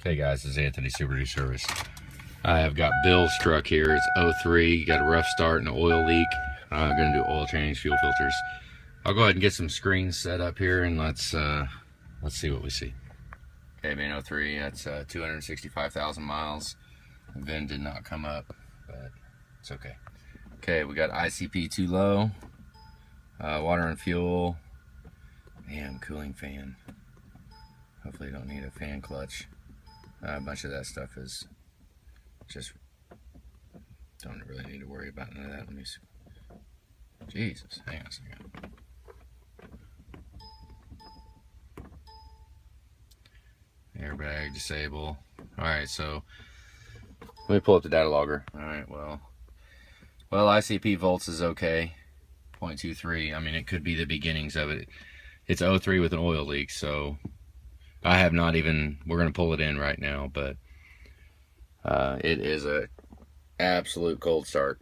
Hey guys, this is Anthony, Super Duty Service. I have got Bill's truck here. It's 03, got a rough start and an oil leak. I'm gonna do oil change, fuel filters. I'll go ahead and get some screens set up here and let's see what we see. Okay, being 03, that's 265,000 miles. The VIN did not come up, but it's okay. Okay, we got ICP too low, water and fuel, and cooling fan. Hopefully you don't need a fan clutch. A bunch of that stuff is just, don't really need to worry about none of that. Let me see. Jesus, hang on a second. Airbag, disable. Alright, so let me pull up the data logger. Alright, well, ICP volts is okay. 0.23. I mean, it could be the beginnings of it. It's 03 with an oil leak, so I have not even, we're going to pull it in right now, but it is a absolute cold start.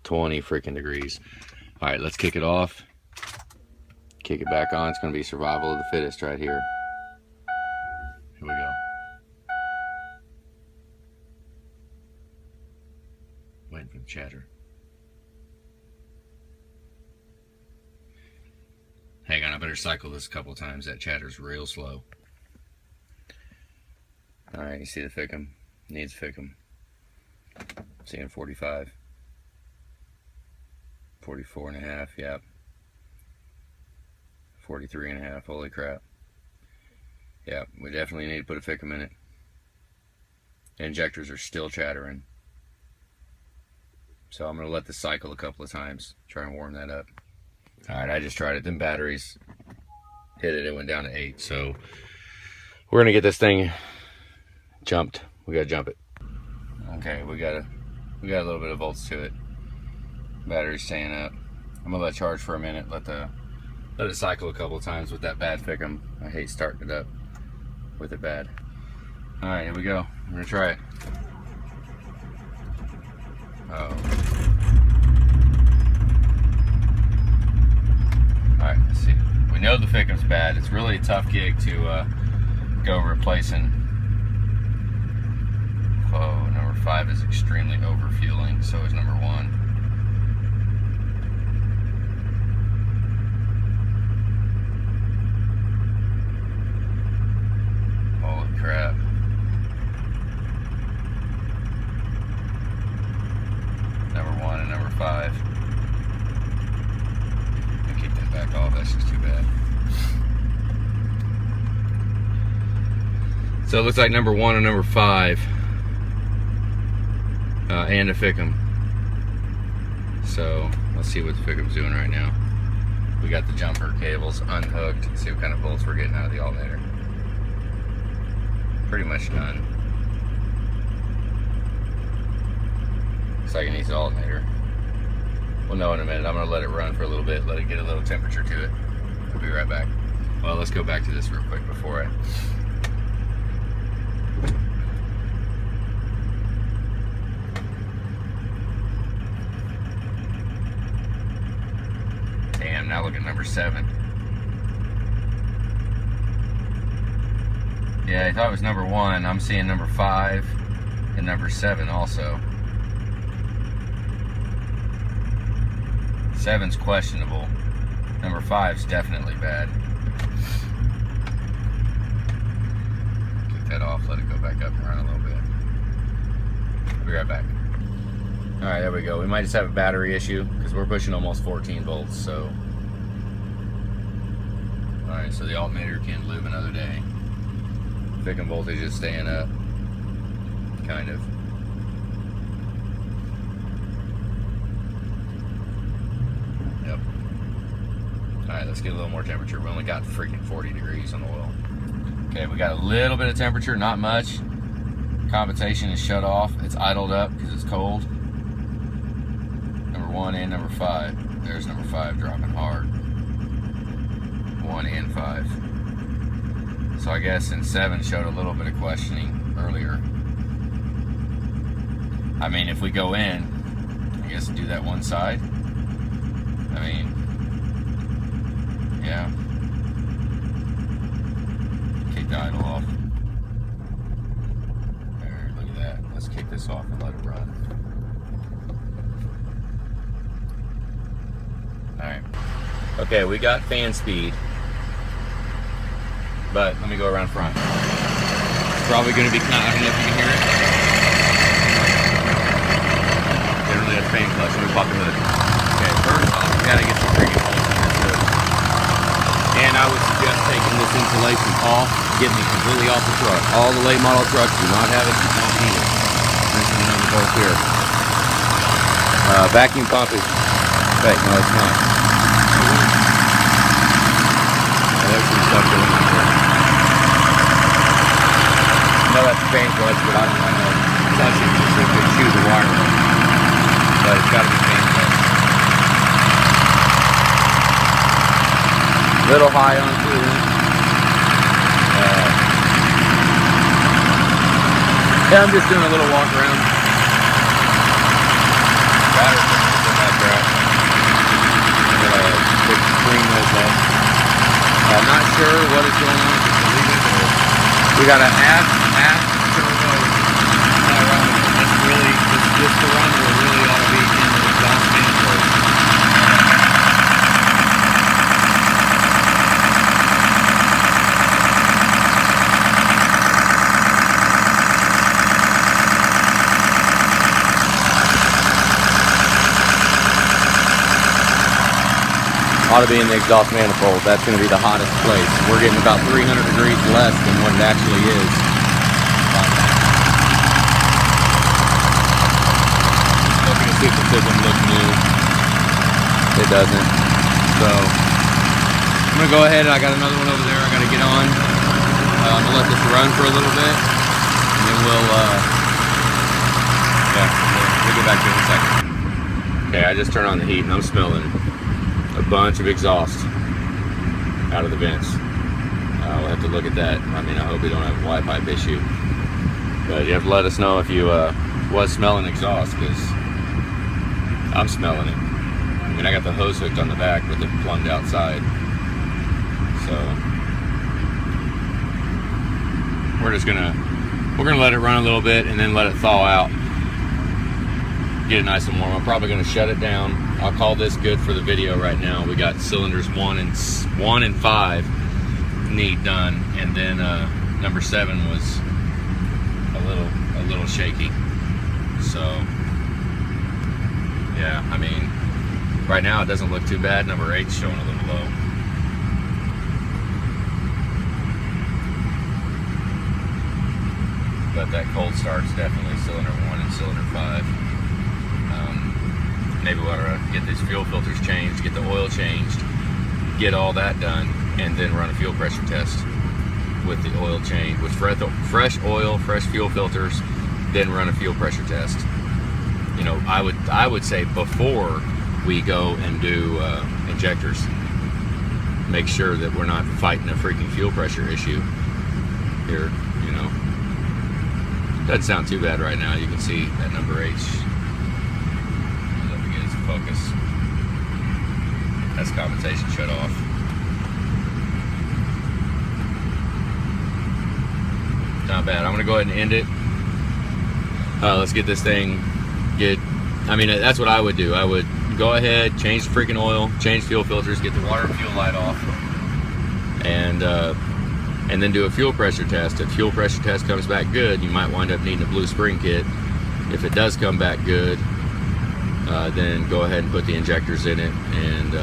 20 freaking degrees. All right, let's kick it off. Kick it back on. It's going to be survival of the fittest right here. Here we go. Waiting for the chatter. Hang on, I better cycle this a couple of times. That chatter's real slow. Alright, you see the fickum? Needs fickum. Seeing 45. 44 and a half, yep. 43 and a half, holy crap. Yep, we definitely need to put a fickum in it. The injectors are still chattering. So I'm going to let this cycle a couple of times, try and warm that up. Alright, I just tried it. Them batteries hit it, it went down to 8. So we're going to get this thing jumped. We gotta jump it. Okay, we got a little bit of volts to it. Battery's staying up. I'm gonna let it charge for a minute. Let it cycle a couple of times with that bad fickum. I hate starting it up with it bad. All right, here we go. I'm gonna try it. Oh. All right, let's see. We know the fickum's bad. It's really a tough gig to go replacing. Oh, number 5 is extremely overfueling, so is number 1. Holy crap. Number 1 and number 5. I'll keep that back off, that's just too bad. So it looks like number 1 and number 5. And a fickum. So let's see what the fickum's doing right now. We got the jumper cables unhooked. Let's see what kind of volts we're getting out of the alternator. Pretty much none. Looks like it needs an alternator. We'll know in a minute. I'm gonna let it run for a little bit, let it get a little temperature to it. We'll be right back. Well, let's go back to this real quick before I now look at number 7. Yeah, I thought it was number 1. I'm seeing number 5 and number 7 also. 7's questionable. Number 5's definitely bad. Kick that off, let it go back up and run a little bit. I'll be right back. Alright, there we go. We might just have a battery issue because we're pushing almost 14 volts, so. Alright, so the alternator can live another day. Fickum voltage is staying up. Kind of. Yep. Alright, let's get a little more temperature. We only got freaking 40 degrees on the oil. Okay, we got a little bit of temperature, not much. Compensation is shut off. It's idled up because it's cold. Number 1 and number 5. There's number 5 dropping hard. 1 and 5. So I guess in 7 showed a little bit of questioning earlier. I mean, if we go in, I guess do that one side. I mean, yeah. Take the idle off. this off and let it run. Alright. Okay, we got fan speed. But let me go around front. It's probably going to be kind of, I don't know if you can hear it. Generally that's fan clutch. Let me pop the hood. Okay, first off, we got to get some freaking holes in this hood. And I would suggest taking this insulation off, getting it completely off the truck. All the late model trucks do not have it, you don't need it. Mention another bolt here. Vacuum pump is fake, no it's not. There's some stuff going on there. I know that's a fan clutch, but I don't want to touch it just so it could chew the wire up. But it's got to be fan clutch. Little high on coolant. Yeah, I'm just doing a little walk around. Battery's in that crap. I'm gonna clean those up. I'm not sure what is going on with the lead. We got an aft turbo. That's really this barometer really ought to be in the exhaust manifold. Ought to be in the exhaust manifold. That's going to be the hottest place. We're getting about 300 degrees less than what it actually is. Looking to see if the system looks new. It doesn't. So I'm going to go ahead. I got another one over there I got to get on. I'm going to let this run for a little bit, and then we'll get back to it in a second. Okay, I just turned on the heat and I'm smelling a bunch of exhaust out of the vents. We'll have to look at that. I mean, I hope we don't have a Y pipe issue. But you have to let us know if you was smelling exhaust, because I'm smelling it. I mean, I got the hose hooked on the back with it plumbed outside. So we're gonna let it run a little bit and then let it thaw out. Get it nice and warm. I'm probably gonna shut it down. I'll call this good for the video right now. We got cylinders 1 and 5 need done, and then number 7 was a little shaky. So yeah, I mean, right now it doesn't look too bad. Number 8's showing a little low. But that cold start's definitely cylinder 1 and cylinder 5. Maybe we ought to get these fuel filters changed, get the oil changed, get all that done, and then run a fuel pressure test with the oil change, with fresh oil, fresh fuel filters, then run a fuel pressure test. You know, I would say before we go and do injectors, make sure that we're not fighting a freaking fuel pressure issue here. You know, doesn't sound too bad right now. You can see that number 8. Focus. That's compensation shut off. Not bad. I'm gonna go ahead and end it. Let's get this thing I mean, that's what I would do. I would go ahead, change the freaking oil, change fuel filters, get the water and fuel light off, and then do a fuel pressure test. If fuel pressure test comes back good, you might wind up needing a blue spring kit. If it does come back good, then go ahead and put the injectors in it, and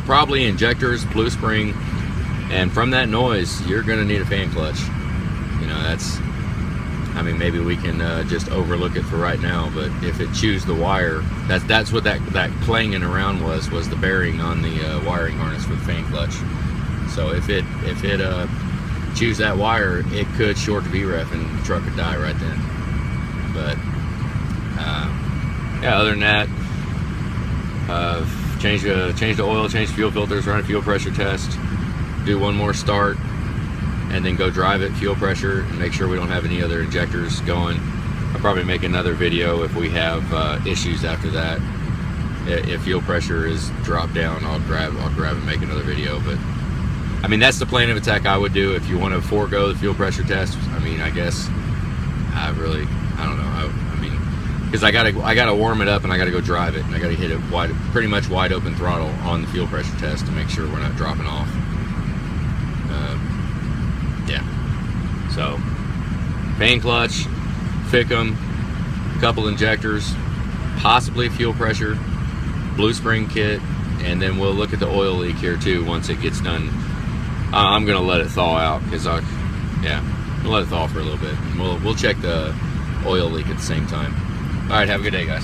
probably injectors, blue spring, and from that noise you're gonna need a fan clutch. You know, that's, I mean, maybe we can just overlook it for right now, but if it chews the wire, that's what that clanging around was the bearing on the wiring harness for the fan clutch. So if it chews that wire, it could short the VREF and the truck could die right then. But yeah, other than that, change the oil, change the fuel filters, run a fuel pressure test, do one more start, and then go drive it, fuel pressure, and make sure we don't have any other injectors going. I'll probably make another video if we have issues after that. If fuel pressure is dropped down, I'll grab and make another video. But I mean, that's the plan of attack I would do if you want to forego the fuel pressure test. I mean, I guess I I don't know. I mean, because I gotta warm it up and I gotta go drive it, and I gotta hit it pretty much wide open throttle on the fuel pressure test to make sure we're not dropping off. Yeah. So, main clutch, FICM, couple injectors, possibly fuel pressure, blue spring kit, and then we'll look at the oil leak here too once it gets done. I'm gonna let it thaw out because we'll let it thaw for a little bit, and we'll check the oil leak at the same time. All right, have a good day, guys.